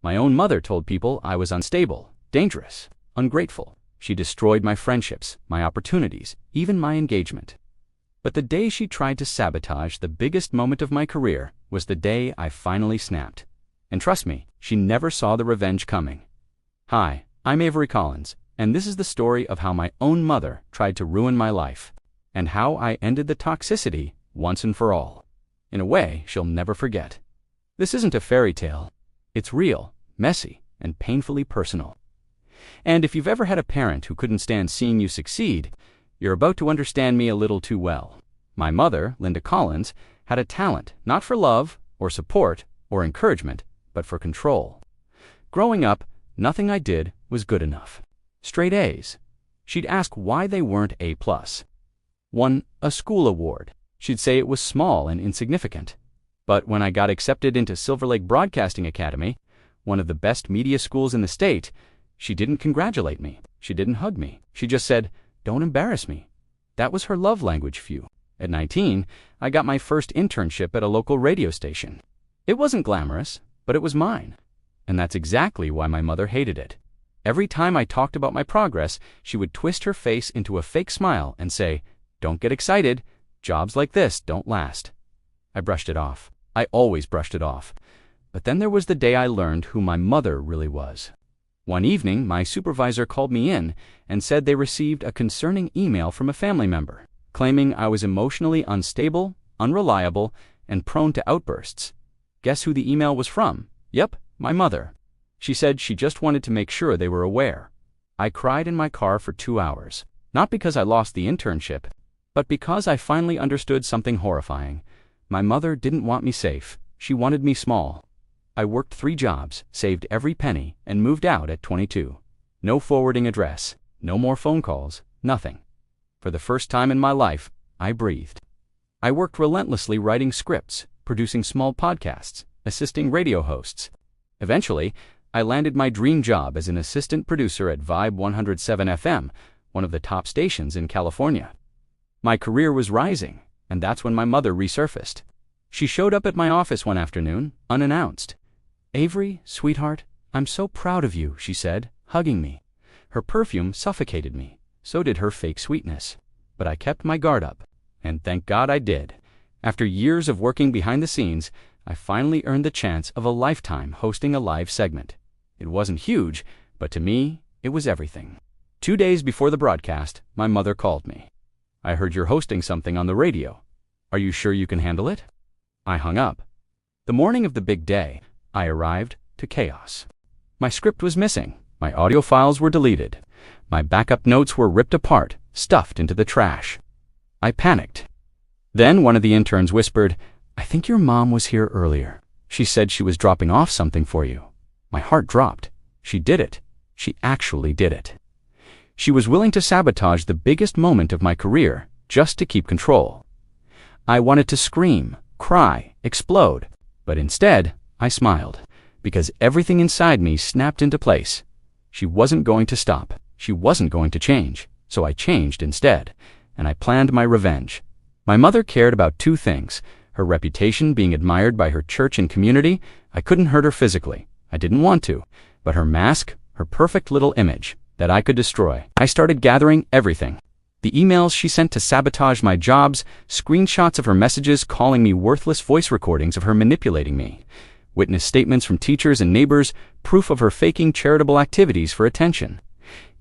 My own mother told people I was unstable, dangerous, ungrateful. She destroyed my friendships, my opportunities, even my engagement. But the day she tried to sabotage the biggest moment of my career was the day I finally snapped. And trust me, she never saw the revenge coming. Hi, I'm Avery Collins, and this is the story of how my own mother tried to ruin my life, and how I ended the toxicity once and for all, in a way she'll never forget. This isn't a fairy tale. It's real, messy, and painfully personal. And if you've ever had a parent who couldn't stand seeing you succeed, you're about to understand me a little too well. My mother, Linda Collins, had a talent not for love, or support, or encouragement, but for control. Growing up, nothing I did was good enough. Straight A's. She'd ask why they weren't A+. Won a school award. She'd say it was small and insignificant. But when I got accepted into Silver Lake Broadcasting Academy, one of the best media schools in the state, she didn't congratulate me. She didn't hug me. She just said, "Don't embarrass me." That was her love language, phew. At 19, I got my first internship at a local radio station. It wasn't glamorous, but it was mine. And that's exactly why my mother hated it. Every time I talked about my progress, she would twist her face into a fake smile and say, "Don't get excited. Jobs like this don't last." I brushed it off. I always brushed it off. But then there was the day I learned who my mother really was. One evening, my supervisor called me in and said they received a concerning email from a family member, claiming I was emotionally unstable, unreliable, and prone to outbursts. Guess who the email was from? Yep, my mother. She said she just wanted to make sure they were aware. I cried in my car for 2 hours, not because I lost the internship, but because I finally understood something horrifying. My mother didn't want me safe. She wanted me small. I worked 3 jobs, saved every penny, and moved out at 22. No forwarding address, no more phone calls, nothing. For the first time in my life, I breathed. I worked relentlessly writing scripts, producing small podcasts, assisting radio hosts. Eventually, I landed my dream job as an assistant producer at Vibe 107 FM, one of the top stations in California. My career was rising, and that's when my mother resurfaced. She showed up at my office one afternoon, unannounced. "Avery, sweetheart, I'm so proud of you," she said, hugging me. Her perfume suffocated me. So did her fake sweetness. But I kept my guard up. And thank God I did. After years of working behind the scenes, I finally earned the chance of a lifetime hosting a live segment. It wasn't huge, but to me, it was everything. 2 days before the broadcast, my mother called me. "I heard you're hosting something on the radio. Are you sure you can handle it?" I hung up. The morning of the big day, I arrived to chaos. My script was missing. My audio files were deleted. My backup notes were ripped apart, stuffed into the trash. I panicked. Then one of the interns whispered, "I think your mom was here earlier. She said she was dropping off something for you." My heart dropped. She did it. She actually did it. She was willing to sabotage the biggest moment of my career just to keep control. I wanted to scream, cry, explode, but instead, I smiled, because everything inside me snapped into place. She wasn't going to stop. She wasn't going to change. So I changed instead, and I planned my revenge. My mother cared about 2 things: her reputation being admired by her church and community. I couldn't hurt her physically. I didn't want to. But her mask, her perfect little image, that I could destroy. I started gathering everything. The emails she sent to sabotage my jobs, screenshots of her messages calling me worthless, voice recordings of her manipulating me, witness statements from teachers and neighbors, proof of her faking charitable activities for attention.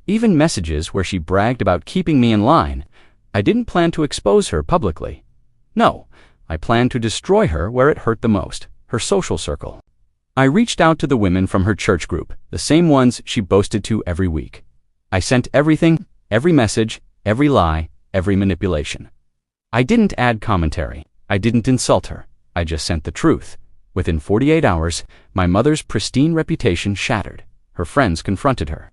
Even messages where she bragged about keeping me in line. I didn't plan to expose her publicly. No, I planned to destroy her where it hurt the most, her social circle. I reached out to the women from her church group, the same ones she boasted to every week. I sent everything, every message, every lie, every manipulation. I didn't add commentary. I didn't insult her. I just sent the truth. Within 48 hours, my mother's pristine reputation shattered. Her friends confronted her.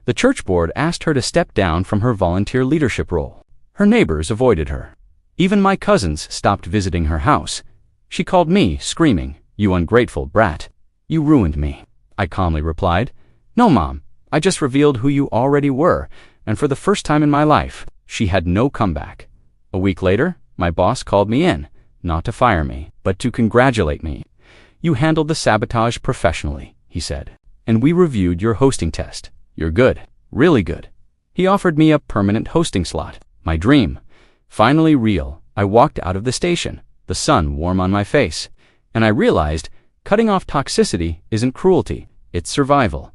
The church board asked her to step down from her volunteer leadership role. Her neighbors avoided her. Even my cousins stopped visiting her house. She called me, screaming, "You ungrateful brat. You ruined me." I calmly replied, "No, Mom, I just revealed who you already were, and for the first time in my life, she had no comeback." A week later, my boss called me in, not to fire me, but to congratulate me. "You handled the sabotage professionally. he said. "And we reviewed your hosting test. You're good, really good." He offered me a permanent hosting slot. My dream. Finally real. I walked out of the station, the sun warm on my face, and I realized cutting off toxicity isn't cruelty, it's survival.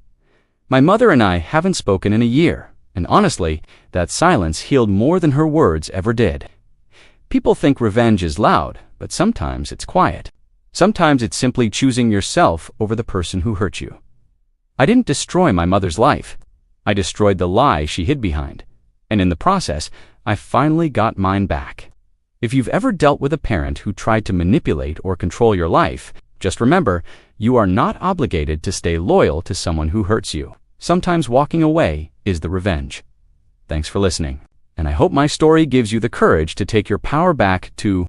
My mother and I haven't spoken in a year, and honestly, that silence healed more than her words ever did. People think revenge is loud, but sometimes it's quiet. Sometimes it's simply choosing yourself over the person who hurt you. I didn't destroy my mother's life. I destroyed the lie she hid behind. And in the process, I finally got mine back. If you've ever dealt with a parent who tried to manipulate or control your life, just remember, you are not obligated to stay loyal to someone who hurts you. Sometimes walking away is the revenge. Thanks for listening, and I hope my story gives you the courage to take your power back to